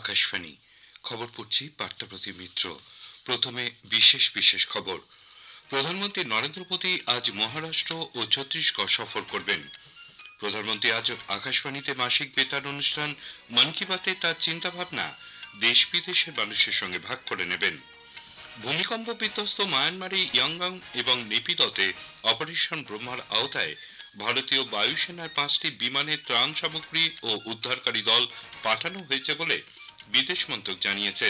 আকাশবাণী খবর পড়ছি পার্থপ্রতি মিত্র। প্রথমে বিশেষ বিশেষ খবর। প্রধানমন্ত্রী নরেন্দ্র মোদী আজ মহারাষ্ট্র ও ছত্তিশগড় সফর করবেন। প্রধানমন্ত্রী আজ আকাশবাণীতে মাসিক বেতার অনুষ্ঠান মন কি বাতে তার চিন্তাভাবনা দেশ বিদেশের মানুষের সঙ্গে ভাগ করে নেবেন। ভূমিকম্প বিধ্বস্ত মায়ানমারে ইয়াঙ্গং এবং নেপিদতে অপারেশন ব্রহ্মার আওতায় ভারতীয় বায়ুসেনার 5টি বিমানে ত্রাণ সামগ্রী ও উদ্ধারকারী দল পাঠানো হয়েছে বলে বিদেশ মন্ত্রক জানিয়েছে।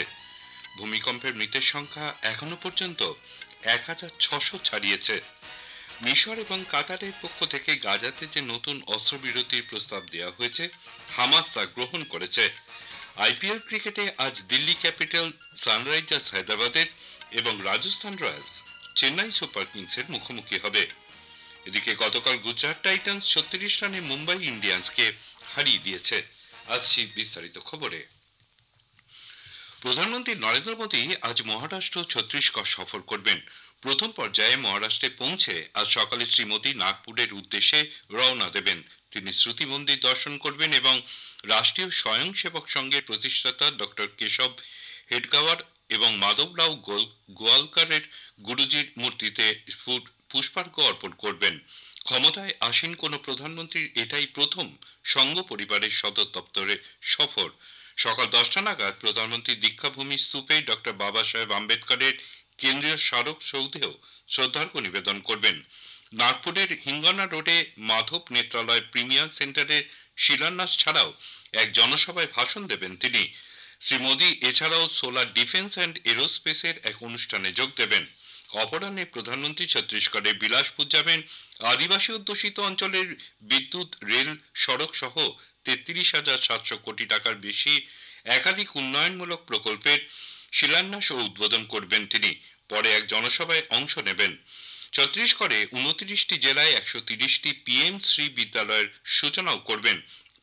ভূমিকম্পের মৃতের সংখ্যা এখনো পর্যন্ত 1600 ছাড়িয়েছে। মিশর এবং কাতারের পক্ষ থেকে গাজাতে যে নতুন অস্ত্রবিরতির প্রস্তাব দেওয়া হয়েছে, হামাস তা গ্রহণ করেছে। আইপিএল ক্রিকেটে আজ দিল্লি ক্যাপিটাল সানরাইজার্স হায়দ্রাবাদের এবং রাজস্থান রয়্যালস চেন্নাই সুপার কিংসের মুখোমুখি হবে। এদিকে গতকাল গুজরাট টাইটান্স 36 রানে মুম্বাই ইন্ডিয়ান্সকে হারিয়ে দিয়েছে। আসছি বিস্তারিত খবরে। প্রধানমন্ত্রী নরেন্দ্র মোদী আজ মহারাষ্ট্র ছত্তিশগড় সফর করবেন। প্রথম পর্যায়ে মহারাষ্ট্রে পৌঁছে আজ সকালে শ্রী মোদী নাগপুরের উদ্দেশ্যে রওনা দেবেন। তিনি শ্রুতি মন্দির দর্শন করবেন এবং রাষ্ট্রীয় স্বয়ংসেবক সংঘের প্রতিষ্ঠাতা ডক্টর কেশব হেডগাওয়ার এবং মাধবরাও গোয়ালকারের গুরুজির মূর্তিতে পুষ্পার্ঘ অর্পণ করবেন। ক্ষমতায় আসীন কোন প্রধানমন্ত্রীর এটাই প্রথম সংঘ পরিবারের সদর দপ্তরে সফর। সকাল 10টা নাগাদ প্রধানমন্ত্রী দীক্ষাভূমি স্তূপে ডক্টর বাবা সাহেব আম্বেদকরের কেন্দ্রীয় স্মারক সৌধেও শ্রদ্ধার্ঘ্য নিবেদন করবেন। নাগপুরের হিঙ্গনা রোডে মাধব নেত্রালয় প্রিমিয়ার সেন্টারের শিলান্যাস ছাড়াও এক জনসভায় ভাষণ দেবেন তিনি। শ্রী মোদী এছাড়াও সোলার ডিফেন্স অ্যান্ড এরোস্পেসের এক অনুষ্ঠানে যোগ দেবেন। অপরাহ্নে প্রধানমন্ত্রী ছত্তিশগড়ে বিলাসপুর যাবেন। আদিবাসী অধ্যুষিত অঞ্চলের বিদ্যুৎ, রেল, সড়ক সহ 33,700 কোটি টাকার বেশি একাধিক উন্নয়নমূলক প্রকল্পের শিলান্যাস ও উদ্বোধন করবেন তিনি। পরে এক জনসভায় অংশ নেবেন। ছত্তিশগড়ে 29টি জেলায় 130টি পিএম শ্রী বিদ্যালয়ের সূচনাও করবেন।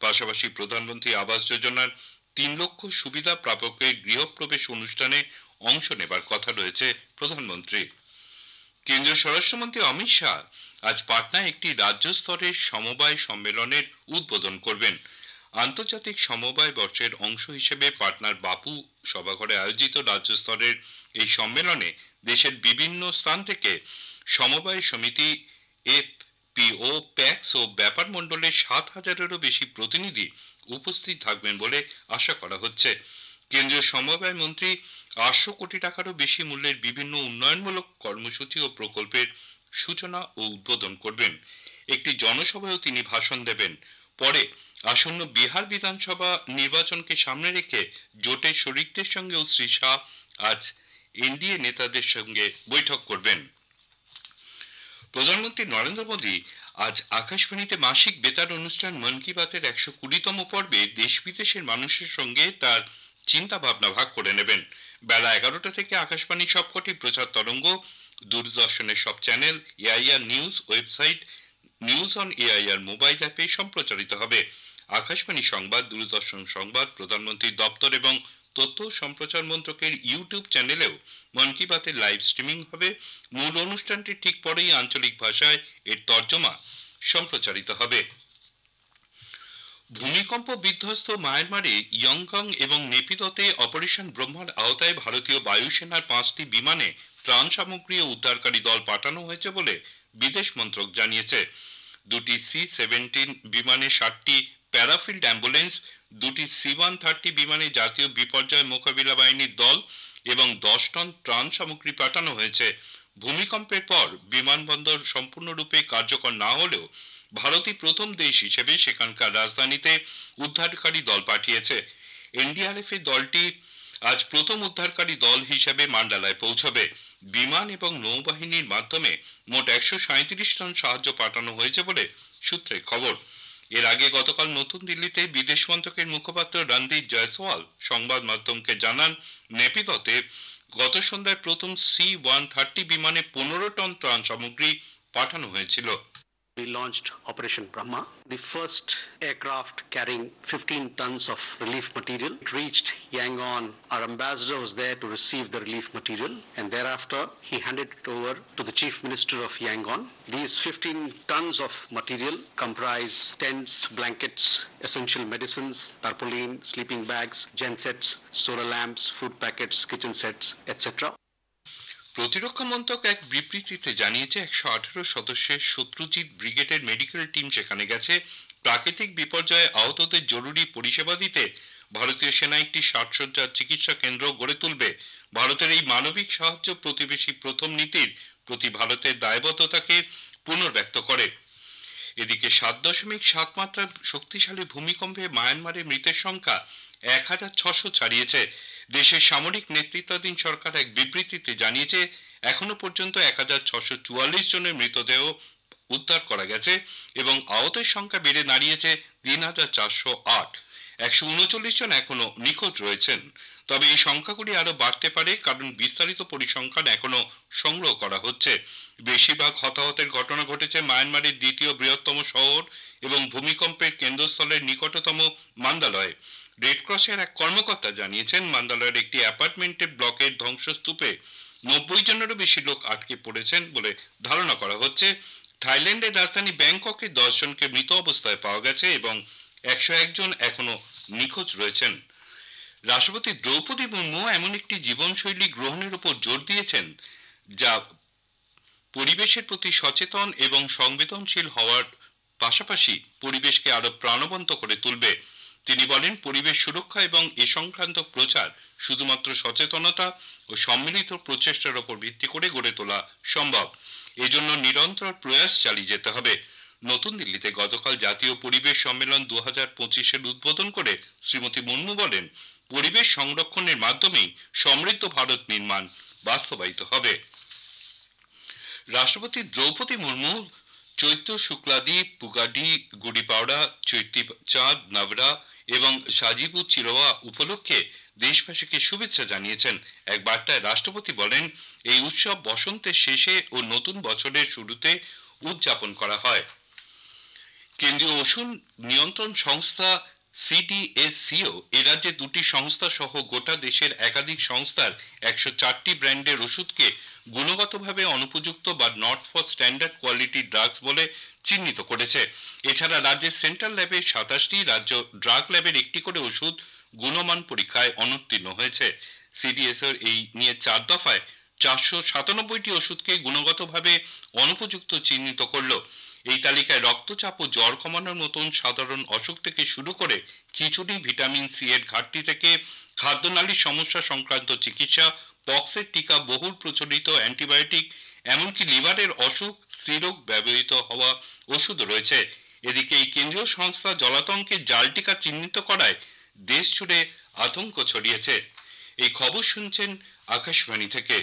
পাশাপাশি প্রধানমন্ত্রী আবাস যোজনার 3 লক্ষ সুবিধা প্রাপকের গৃহপ্রবেশ অনুষ্ঠানে অংশ নেবার কথা রয়েছে প্রধানমন্ত্রী। কেন্দ্রীয় স্বরাষ্ট্রমন্ত্রী অমিত শাহ আজ পাটনায় একটি রাজ্য স্তরের সমবায় সম্মেলনের উদ্বোধন করবেন। আন্তর্জাতিক সমবায় বর্ষের অংশ হিসেবে পাটনার বাপু সভাঘরে আয়োজিত রাজ্য স্তরের এই সম্মেলনে দেশের বিভিন্ন স্থান থেকে সমবায় সমিতি, এফপিও, প্যাক্স ও ব্যাপার মণ্ডলের 7,000-এরও বেশি প্রতিনিধি উপস্থিত থাকবেন বলে আশা করা হচ্ছে। কেন্দ্রীয় সমবায় মন্ত্রী 800 কোটি টাকারও বেশি মূল্যের বিভিন্ন উন্নয়নমূলক কর্মসূচি ও প্রকল্পের সূচনা ও উদ্বোধন করবেন। একটি জনসভায়ও তিনি ভাষণ দেবেন। পরে আসন্ন বিহার বিধানসভা নির্বাচনকে সামনে রেখে জোটের শরিকদের সঙ্গেও শ্রী শাহ আজ এনডিএ নেতাদের সঙ্গে বৈঠক করবেন। প্রধানমন্ত্রী নরেন্দ্র মোদী আজ আকাশবাণীতে মাসিক বেতার অনুষ্ঠান মন কি বাতের 120তম পর্বে দেশ বিদেশের মানুষের সঙ্গে তার চিন্তা ভাবনা ভাগ করে নেবেন। বেলা 11টা থেকে আকাশবাণী সবকটি প্রচার তরঙ্গ, দূরদর্শনের সব channel, AIR news website, news on AIR mobile অ্যাপে সম্প্রচারিত হবে। আকাশবাণী সংবাদ, দূরদর্শন সংবাদ, প্রধানমন্ত্রীর দপ্তর এবং তথ্য সম্প্রচার মন্ত্রকের ইউটিউব চ্যানেলেও মন কি বাতের লাইভ স্ট্রিমিং হবে। মূল অনুষ্ঠানটির ঠিক পরেই আঞ্চলিক ভাষায় এর তর্জমা সম্প্রচারিত হবে। ভূমিকম্প বিধ্বস্ত মায়ানমারে ইয়াঙ্গং এবং নেপিদতে অপারেশন ব্রহ্মার আওতায় ভারতীয় বায়ুসেনার 5টি বিমানে ত্রাণ সামগ্রী ও উদ্ধারকারী দল পাঠানো হয়েছে বলে বিদেশ মন্ত্রক জানিয়েছে। 2টি C-17 বিমানে 60টি প্যারাফিল্ড অ্যাম্বুলেন্স, 2টি C-130 বিমানে জাতীয় বিপর্যয় মোকাবিলা বাহিনীর দল এবং 10 টন ত্রাণ সামগ্রী পাঠানো হয়েছে। ভূমিকম্পের পর বিমানবন্দর সম্পূর্ণরূপে কার্যকর না হলেও ভারতই প্রথম দেশ হিসেবে সেখানকার রাজধানীতে উদ্ধারকারী দল পাঠিয়েছে। এনডিআরএফ এর দলটি আজ প্রথম উদ্ধারকারী দল হিসেবে মান্ডালায় পৌঁছবে। বিমান এবং নৌবাহিনীর মাধ্যমে মোট 137 টন সাহায্য পাঠানো হয়েছে বলে সূত্রে খবর। এর আগে গতকাল নতুন দিল্লিতে বিদেশ মন্ত্রকের মুখপাত্র রণদীপ জয়সওয়াল সংবাদ মাধ্যমকে জানান, নেপিদতে গত সন্ধ্যায় প্রথম C-130 বিমানে 15 টন ত্রাণ সামগ্রী পাঠানো হয়েছিল। We launched Operation Brahma, the first aircraft carrying 15 tons of relief material. It reached Yangon. Our ambassador was there to receive the relief material, and thereafter he handed it over to the Chief Minister of Yangon. These 15 tons of material comprise tents, blankets, essential medicines, tarpaulin, sleeping bags, gensets, solar lamps, food packets, kitchen sets, etc. প্রতিরক্ষা মন্ত্রক এক বিবৃতিতে জানিয়েছে 118 সদস্যের শত্রুজিৎ ব্রিগেডের medical team সেখানে গেছে প্রাকৃতিক বিপর্যয়ে আহতদের জরুরি পরিষেবা দিতে ভারতীয় সেনা একটি 60 শয্যার চিকিৎসা কেন্দ্র গড়ে তুলবে ভারতের এই মানবিক সাহায্য প্রতিবেশী প্রথম নীতির প্রতি ভারতের দায়বদ্ধতাকে পুনর্ব্যক্ত করে এদিকে 7.7 মাত্রার শক্তিশালী ভূমিকম্পে মায়ানমারের মৃতের সংখ্যা 1600 ছাড়িয়েছে দেশের সামরিক নেতৃত্বাধীন সরকার এক বিবৃতিতে জানিয়েছে এখনো পর্যন্ত 1644 জনের মৃতদেহ উদ্ধার করা গেছে এবং আহতের সংখ্যা বেড়ে দাঁড়িয়েছে 3408 139 জন এখনো নিখোঁজ রয়েছেন তবে এই সংখ্যাগুলি আরো বাড়তে পারে কারণ বিস্তারিত পরিসংখ্যান এখনো সংগ্রহ করা হচ্ছে বেশিরভাগ হতাহতের ঘটনা ঘটেছে মায়ানমারের দ্বিতীয় বৃহত্তম শহর এবং ভূমিকম্পের কেন্দ্রস্থলের নিকটতম মান্দালয়ে রেড ক্রসের এক কর্মকর্তা জানিয়েছেন মান্দালয়ের একটি অ্যাপার্টমেন্টের ব্লকের ধ্বংসস্তূপে 90 জনেরও বেশি লোক আটকে পড়েছেন বলে ধারণা করা হচ্ছে থাইল্যান্ডের রাজধানী ব্যাংককে 10 জনকে মৃত অবস্থায় পাওয়া গেছে এবং 101 জন এখনো নিখোঁজ রয়েছেন রাষ্ট্রপতি দ্রৌপদী মুর্মু এমন একটি জীবনশৈলী গ্রহণের উপর জোর দিয়েছেন যা পরিবেশের প্রতি সচেতন এবং সংবেদনশীল হওয়ার পাশাপাশি পরিবেশকে আরো প্রাণবন্ত করে তুলবে তিনি বলেন পরিবেশ সুরক্ষা এবং এ সংক্রান্ত প্রচার শুধুমাত্র সচেতনতা ও সম্মিলিত প্রচেষ্টার উপর ভিত্তি করে গড়ে তোলা সম্ভব এজন্য নিরন্তর প্রয়াস চালিয়ে যেতে হবে নতুন দিল্লিতে গতকাল জাতীয় পরিবেশ সম্মেলন 2025 এর উদ্বোধন করে শ্রীমতী মুর্মু বলেন পরিবেশ সংরক্ষণের মাধ্যমেই সমৃদ্ধ ভারত নির্মাণ বাস্তবায়িত হবে রাষ্ট্রপতি দ্রৌপদী মুর্মু চৈত্র শুক্লাদি পুগাডি গুড়িপাওড়া চৈত্রী চাঁদ নবরা এবং সাজিবু চিরোয়া উপলক্ষে দেশবাসীকে শুভেচ্ছা জানিয়েছেন এক বার্তায় রাষ্ট্রপতি বলেন এই উৎসব বসন্তের শেষে ও নতুন বছরের শুরুতে উদযাপন করা হয় কেন্দ্রীয় ওষুধ নিয়ন্ত্রণ সংস্থা সিডিএসসিও এ রাজ্যে দুটি সংস্থা সহ গোটা দেশের একাধিক সংস্থার 104টি ব্র্যান্ডের ওষুধকে গুণগতভাবে অনুপযুক্ত বা not for standard quality drugs বলে চিহ্নিত করেছে এছাড়া রাজ্যের সেন্ট্রাল ল্যাবের 27টি রাজ্য ড্রাগ ল্যাবের একটি করে ওষুধ গুণমান পরীক্ষায় অনুত্তীর্ণ হয়েছে সিডিএসওর এই নিয়ে 4 দফায় 497টি ওষুধকে গুণগতভাবে অনুপযুক্ত চিহ্নিত করলো এই তালিকায় রক্তচাপ ও জ্বর কমানোর মতন সাধারণ অসুখ থেকে শুরু করে খিচুড়ি ভিটামিন সি এর ঘাটতি থেকে খাদ্যনালীর সমস্যা সংক্রান্ত চিকিৎসা পক্সের টিকা বহুল প্রচলিত অ্যান্টিবায়োটিক এমনকি লিভারের অসুখ স্ত্রীরোগ ব্যবহৃত হওয়া ওষুধ রয়েছে এদিকে এই কেন্দ্রীয় সংস্থা জলাতঙ্কে জাল টিকা চিহ্নিত করায় দেশ জুড়ে আতঙ্ক ছড়িয়েছে এই খবর শুনছেন আকাশবাণী থেকে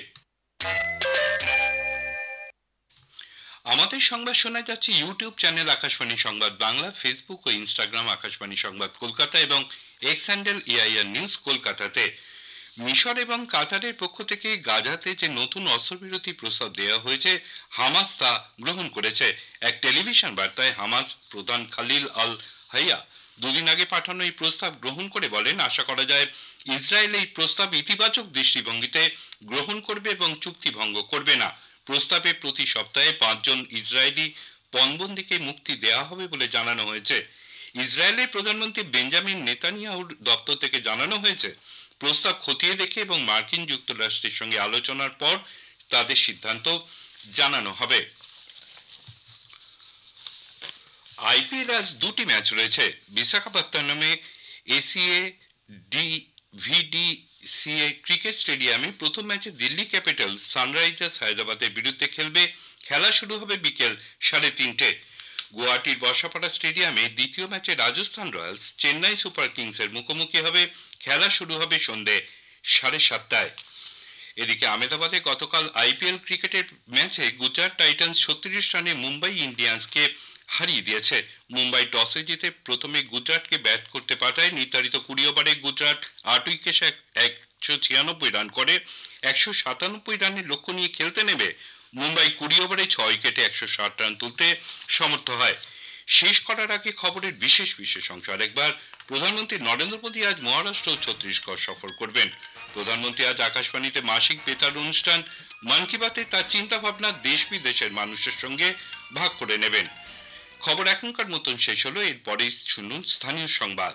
আমাদের সংবাদ শোনা যাচ্ছে ইউটিউব চ্যানেল আকাশবাণী সংবাদ বাংলা ফেসবুক ও ইনস্টাগ্রাম আকাশবাণী সংবাদ কলকাতা এবং এক্স হ্যান্ডেল এআইআর নিউজ কলকাতাতে মিশর এবং কাতারের পক্ষ থেকে গাজাতে যে নতুন অস্ত্রবিরতি প্রস্তাব দেওয়া হয়েছে হামাস তা গ্রহণ করেছে এক টেলিভিশন বার্তায় হামাস প্রধান খালিল আল হাইয়া দুদিন আগে পাঠানো এই প্রস্তাব গ্রহণ করে বলেন আশা করা যায় ইসরায়েল এই প্রস্তাব ইতিবাচক দৃষ্টিভঙ্গিতে গ্রহণ করবে এবং চুক্তি ভঙ্গ করবে না প্রস্তাবে প্রতি সপ্তাহে 5 জন ইসরায়েলি পণবন্দীকে মুক্তি দেওয়া হবে বলে জানানো হয়েছে ইসরায়েলের প্রধানমন্ত্রী বেঞ্জামিন নেতানিয়াহুর দপ্তর থেকে জানানো হয়েছে প্রস্তাব খতিয়ে দেখে এবং মার্কিন যুক্তরাষ্ট্রের সঙ্গে আলোচনার পর তাদের সিদ্ধান্ত জানানো হবে আইপিএল আজ দুটি ম্যাচ রয়েছে বিশাখাপত্তনমে এসিএ ডিভিডিসিএ ক্রিকেট স্টেডিয়ামে প্রথম ম্যাচে দিল্লি ক্যাপিটাল সানরাইজার্স হায়দ্রাবাদের বিরুদ্ধে খেলবে খেলা শুরু হবে বিকেল 3:30 গুয়াহাটির বর্ষাপাড়া স্টেডিয়ামে দ্বিতীয় ম্যাচে রাজস্থান রয়্যালস চেন্নাই সুপার কিংসের মুখোমুখি হবে খেলা শুরু হবে সন্ধ্যে 7:30 এদিকে আহমেদাবাদে গতকাল আইপিএল ক্রিকেটের ম্যাচে গুজরাট টাইটান্স 36 রানে মুম্বাই ইন্ডিয়ান্সকে হারিয়ে দিয়েছে মুম্বাই টসে জিতে প্রথমে গুজরাটকে ব্যাট করতে পাঠায় নির্ধারিত 20 ওভারে গুজরাট 8 উইকেটে 196 রান করে 197 রানের লক্ষ্য নিয়ে খেলতে নেমে মুম্বাই 20 ওভারে 6 উইকেটে 160 রান তুলতে সমর্থ হয়। শেষ করার আগে খবরের বিশেষ অংশ আরেকবার। প্রধানমন্ত্রী নরেন্দ্র মোদী আজ মহারাষ্ট্র ও ছত্তিশগড় সফর করবেন। প্রধানমন্ত্রী আজ আকাশবাণীতে মাসিক বেতার অনুষ্ঠান মন কি বাতে তার চিন্তা ভাবনা দেশ বিদেশের মানুষের সঙ্গে ভাগ করে নেবেন। খবর এখনকার মতন শেষ হলো, এরপরে শুনুন স্থানীয় সংবাদ।